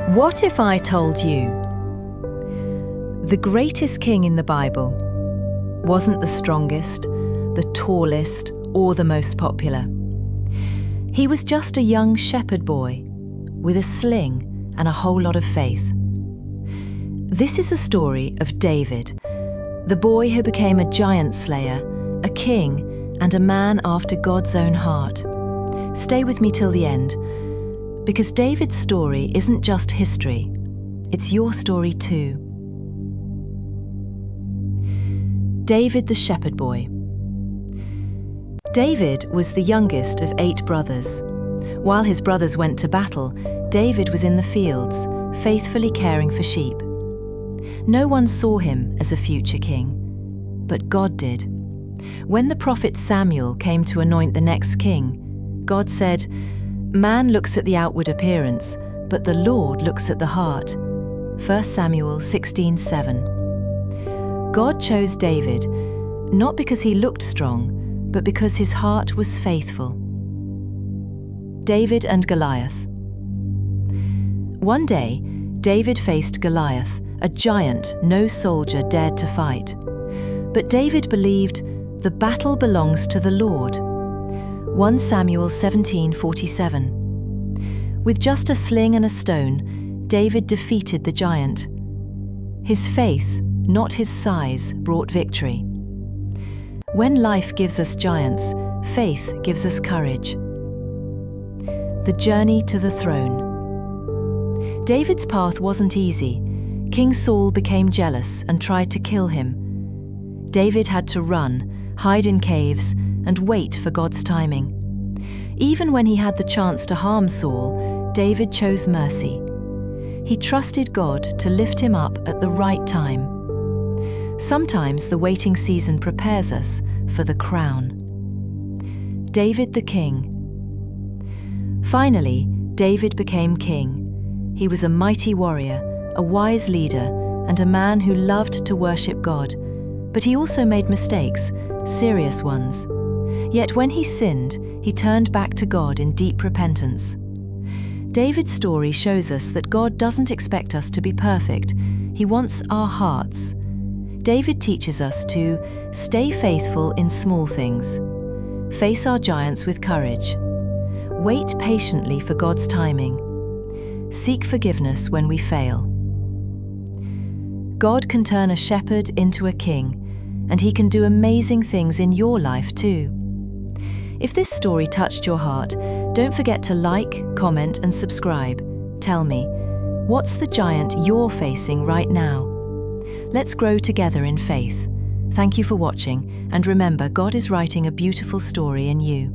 What if I told you the greatest king in the Bible wasn't the strongest, the tallest, or the most popular? He was just a young shepherd boy with a sling and a whole lot of faith. This is the story of David, the boy who became a giant slayer, a king, and a man after God's own heart. Stay with me till the end, because David's story isn't just history, it's your story too. David the shepherd boy. David was the youngest of 8 brothers. While his brothers went to battle, David was in the fields, faithfully caring for sheep. No one saw him as a future king, but God did. When the prophet Samuel came to anoint the next king, God said, "Man looks at the outward appearance, but the Lord looks at the heart." 1 Samuel 16:7. God chose David, not because he looked strong, but because his heart was faithful. David and Goliath. One day, David faced Goliath, a giant no soldier dared to fight. But David believed, "The battle belongs to the Lord." 1 Samuel 17:47. With just a sling and a stone, David defeated the giant. His faith, not his size, brought victory. When life gives us giants, faith gives us courage. The journey to the throne. David's path wasn't easy. King Saul became jealous and tried to kill him. David had to run, hide in caves, and wait for God's timing. Even when he had the chance to harm Saul, David chose mercy. He trusted God to lift him up at the right time. Sometimes the waiting season prepares us for the crown. David the king. Finally, David became king. He was a mighty warrior, a wise leader, and a man who loved to worship God. But he also made mistakes, serious ones. Yet when he sinned, he turned back to God in deep repentance. David's story shows us that God doesn't expect us to be perfect. He wants our hearts. David teaches us to stay faithful in small things, face our giants with courage, wait patiently for God's timing, seek forgiveness when we fail. God can turn a shepherd into a king, and he can do amazing things in your life too. If this story touched your heart, don't forget to like, comment, and subscribe. Tell me, what's the giant you're facing right now? Let's grow together in faith. Thank you for watching, and remember, God is writing a beautiful story in you.